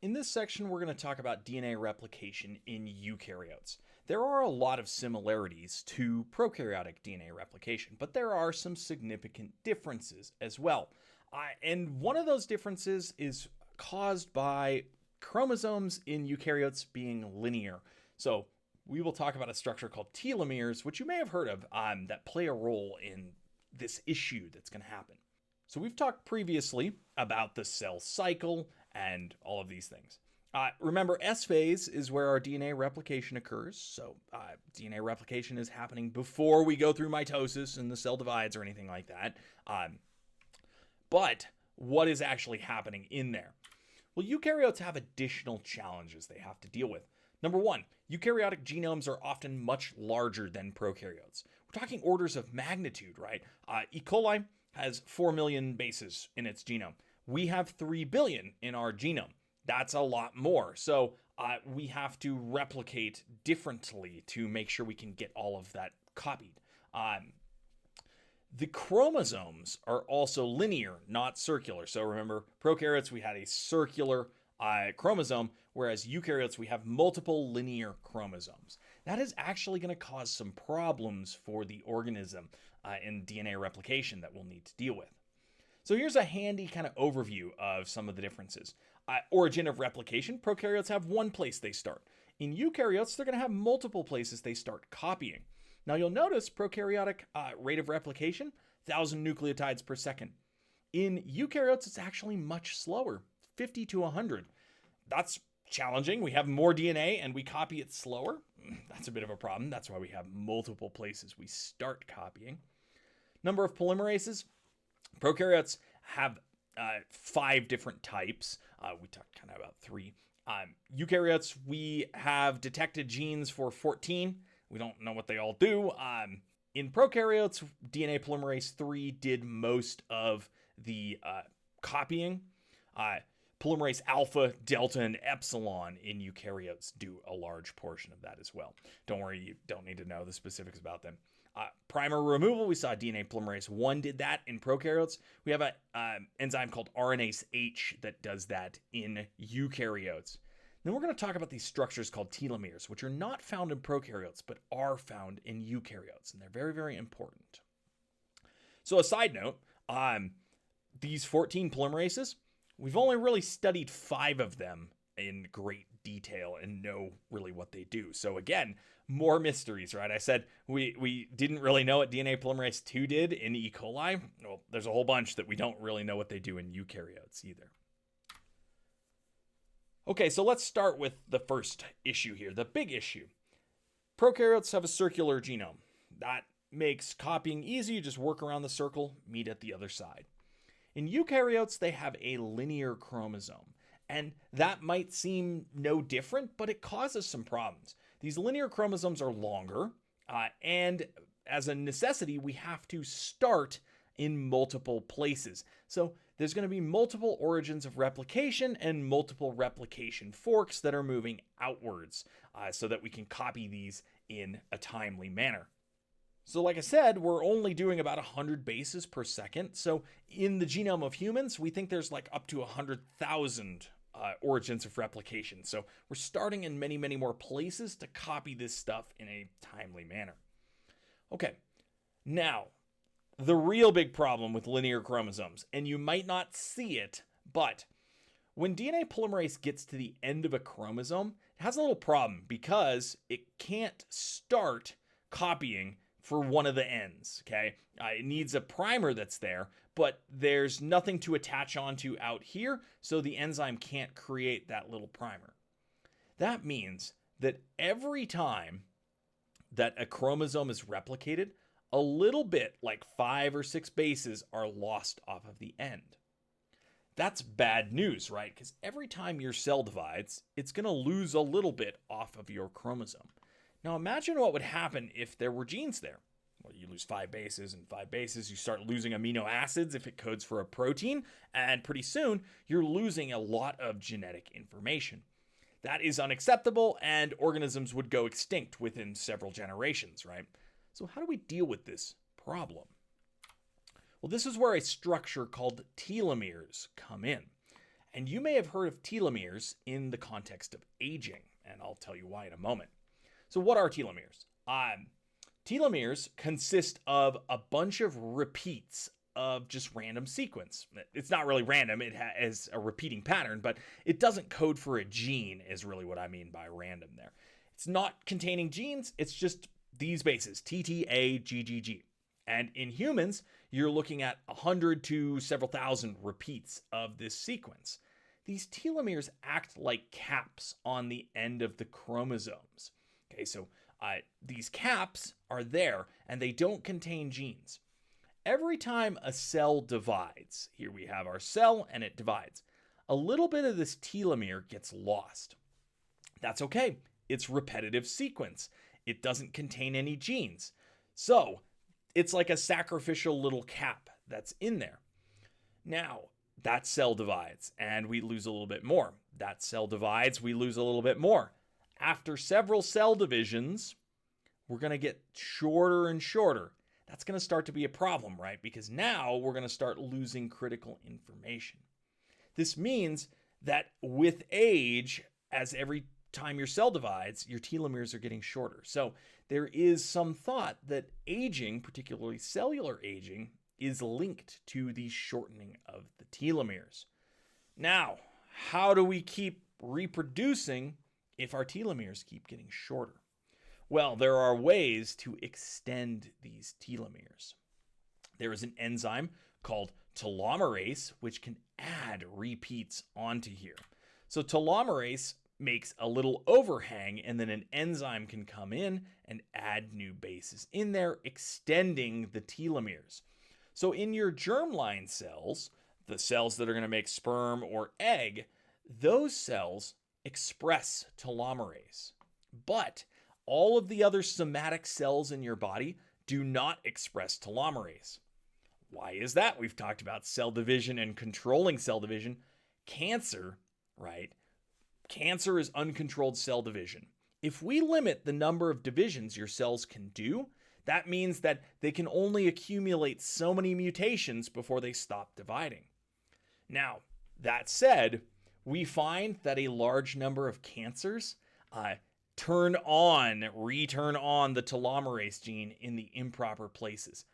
In this section, we're going to talk about DNA replication in eukaryotes. There are a lot of similarities to prokaryotic DNA replication, but there are some significant differences as well. And one of those differences is caused by chromosomes in eukaryotes being linear. So we will talk about a structure called telomeres, which you may have heard of, that play a role in this issue that's going to happen. So we've talked previously about the cell cycle and all of these things. Remember, S phase is where our DNA replication occurs. So DNA replication is happening before we go through mitosis and the cell divides or anything like that. But what is actually happening in there? Well, eukaryotes have additional challenges they have to deal with. Number one, eukaryotic genomes are often much larger than prokaryotes. We're talking orders of magnitude, right? E. coli has 4 million bases in its genome. We have 3 billion in our genome. That's a lot more. So we have to replicate differently to make sure we can get all of that copied. The chromosomes are also linear, not circular. So remember, prokaryotes, we had a circular chromosome, whereas eukaryotes, we have multiple linear chromosomes. That is actually going to cause some problems for the organism in DNA replication that we'll need to deal with. So here's a handy kind of overview of some of the differences. Origin of replication, prokaryotes have one place they start. In eukaryotes, they're going to have multiple places they start copying. Now you'll notice prokaryotic rate of replication, 1,000 nucleotides per second. In eukaryotes, it's actually much slower, 50 to 100. That's challenging. We have more DNA and we copy it slower. That's a bit of a problem. That's why we have multiple places we start copying. Number of polymerases. Prokaryotes have 5 different types. We talked kind of about 3. Eukaryotes, we have detected genes for 14. We don't know what they all do. In prokaryotes, DNA polymerase 3 did most of the copying. Polymerase alpha, delta, and epsilon in eukaryotes do a large portion of that as well. Don't worry, you don't need to know the specifics about them. Primer removal, we saw DNA polymerase 1 did that in prokaryotes. We have an enzyme called RNase H that does that in eukaryotes. Then we're going to talk about these structures called telomeres, which are not found in prokaryotes, but are found in eukaryotes, and they're very, very important. So a side note, these 14 polymerases, we've only really studied 5 of them in great detail and know really what they do. So again, more mysteries, right? I said we didn't really know what DNA polymerase 2 did in E. coli. Well, there's a whole bunch that we don't really know what they do in eukaryotes either. Okay, so let's start with the first issue here, the big issue. Prokaryotes have a circular genome. That makes copying easy. You just work around the circle, meet at the other side. In eukaryotes, they have a linear chromosome, and that might seem no different, but it causes some problems. These linear chromosomes are longer, and as a necessity, we have to start in multiple places. So there's going to be multiple origins of replication and multiple replication forks that are moving outwards so that we can copy these in a timely manner. So like I said, we're only doing about 100 bases per second. So in the genome of humans, we think there's like up to 100,000 origins of replication. So we're starting in many, many more places to copy this stuff in a timely manner. Okay, now the real big problem with linear chromosomes, and you might not see it, but when DNA polymerase gets to the end of a chromosome, it has a little problem because it can't start copying for one of the ends, okay? It needs a primer that's there, but there's nothing to attach onto out here, so the enzyme can't create that little primer. That means that every time that a chromosome is replicated, a little bit, like 5 or 6 bases, are lost off of the end. That's bad news, right? Because every time your cell divides, it's going to lose a little bit off of your chromosome. Now imagine what would happen if there were genes there. Well, you lose 5 bases, and 5 bases, you start losing amino acids if it codes for a protein, and pretty soon you're losing a lot of genetic information. That is unacceptable, and organisms would go extinct within several generations, right? So how do we deal with this problem? Well, this is where a structure called telomeres come in. And you may have heard of telomeres in the context of aging, and I'll tell you why in a moment. So what are telomeres? Telomeres consist of a bunch of repeats of just random sequence. It's not really random, it has a repeating pattern, but it doesn't code for a gene is really what I mean by random there. It's not containing genes, it's just these bases, T, T, A, G, G, G. And in humans, you're looking at 100 to several thousand repeats of this sequence. These telomeres act like caps on the end of the chromosomes. Okay, so these caps are there and they don't contain genes. Every time a cell divides, here we have our cell and it divides, a little bit of this telomere gets lost. That's okay. It's repetitive sequence. It doesn't contain any genes. So it's like a sacrificial little cap that's in there. Now, that cell divides and we lose a little bit more. That cell divides, we lose a little bit more. After several cell divisions, we're going to get shorter and shorter. That's going to start to be a problem, right? Because now we're going to start losing critical information. This means that with age, as every time your cell divides, your telomeres are getting shorter. So there is some thought that aging, particularly cellular aging, is linked to the shortening of the telomeres. Now, how do we keep reproducing if our telomeres keep getting shorter? Well, there are ways to extend these telomeres. There is an enzyme called telomerase, which can add repeats onto here. So telomerase makes a little overhang, and then an enzyme can come in and add new bases in there, extending the telomeres. So in your germline cells, the cells that are going to make sperm or egg, those cells express telomerase. But all of the other somatic cells in your body do not express telomerase. Why is that? We've talked about cell division and controlling cell division. Cancer, right? Cancer is uncontrolled cell division. If we limit the number of divisions your cells can do, that means that they can only accumulate so many mutations before they stop dividing. Now, that said, we find that a large number of cancers return on the telomerase gene in the improper places.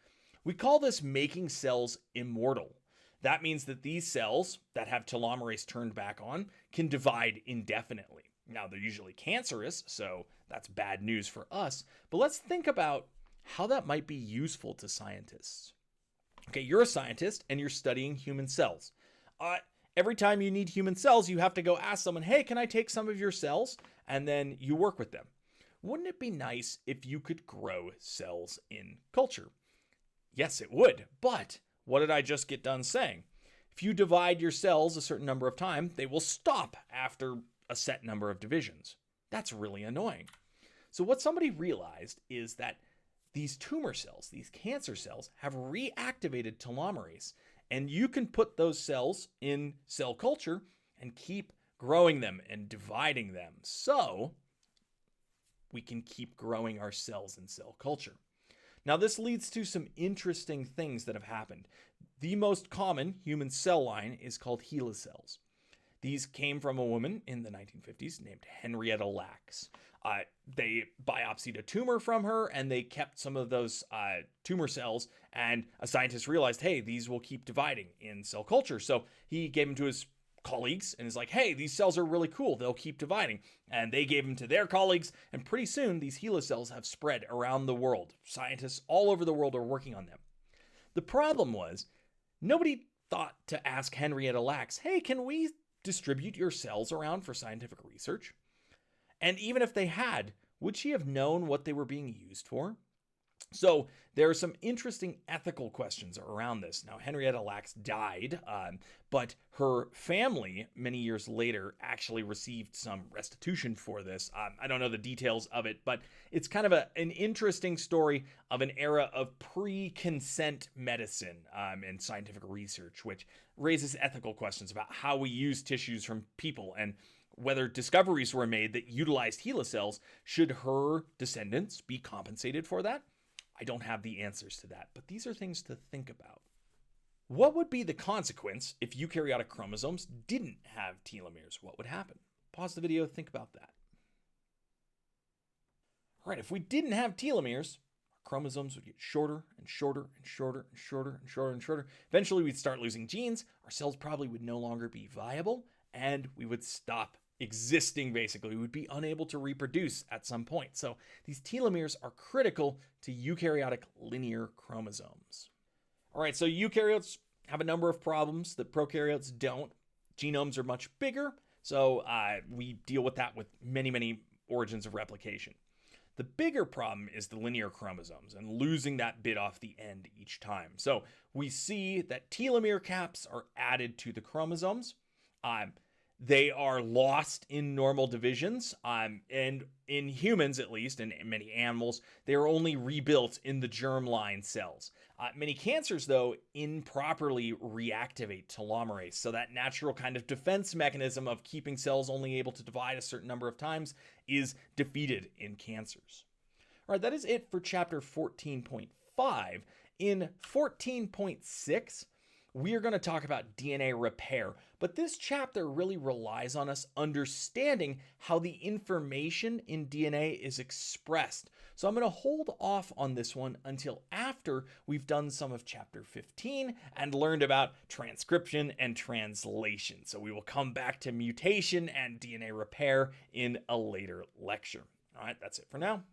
We call this making cells immortal. That means that these cells that have telomerase turned back on can divide indefinitely. Now, they're usually cancerous, so that's bad news for us. But let's think about how that might be useful to scientists. Okay, you're a scientist and you're studying human cells. Every time you need human cells, you have to go ask someone, hey, can I take some of your cells? And then you work with them. Wouldn't it be nice if you could grow cells in culture? Yes, it would. But what did I just get done saying? If you divide your cells a certain number of times, they will stop after a set number of divisions. That's really annoying. So what somebody realized is that these tumor cells, these cancer cells, have reactivated telomerase. And you can put those cells in cell culture and keep growing them and dividing them. So we can keep growing our cells in cell culture. Now, this leads to some interesting things that have happened. The most common human cell line is called HeLa cells. These came from a woman in the 1950s named Henrietta Lacks. They biopsied a tumor from her and they kept some of those tumor cells, and a scientist realized, hey, these will keep dividing in cell culture. So he gave them to his colleagues and is like, hey, these cells are really cool. They'll keep dividing. And they gave them to their colleagues. And pretty soon these HeLa cells have spread around the world. Scientists all over the world are working on them. The problem was nobody thought to ask Henrietta Lacks, hey, can we distribute your cells around for scientific research? And even if they had, would she have known what they were being used for? So there are some interesting ethical questions around this. Now, Henrietta Lacks died, but her family, many years later, actually received some restitution for this. I don't know the details of it, but it's kind of an interesting story of an era of pre-consent medicine and scientific research, which raises ethical questions about how we use tissues from people and whether discoveries were made that utilized HeLa cells. Should her descendants be compensated for that? I don't have the answers to that, but these are things to think about. What would be the consequence if eukaryotic chromosomes didn't have telomeres? What would happen? Pause the video, think about that. All right, if we didn't have telomeres, our chromosomes would get shorter and shorter and shorter and shorter and shorter and shorter. Eventually, we'd start losing genes. Our cells probably would no longer be viable, and we would stop existing, basically. We would be unable to reproduce at some point. So these telomeres are critical to eukaryotic linear chromosomes. All right, so eukaryotes have a number of problems that prokaryotes don't. Genomes are much bigger, so we deal with that with many origins of replication. The bigger problem is the linear chromosomes and losing that bit off the end each time. So we see that telomere caps are added to the chromosomes. They are lost in normal divisions, and in humans, at least, and many animals, they are only rebuilt in the germline cells. Many cancers, though, improperly reactivate telomerase, so that natural kind of defense mechanism of keeping cells only able to divide a certain number of times is defeated in cancers. All right, that is it for chapter 14.5. In 14.6, we are going to talk about DNA repair, but this chapter really relies on us understanding how the information in DNA is expressed. So I'm going to hold off on this one until after we've done some of chapter 15 and learned about transcription and translation. So we will come back to mutation and DNA repair in a later lecture. All right, that's it for now.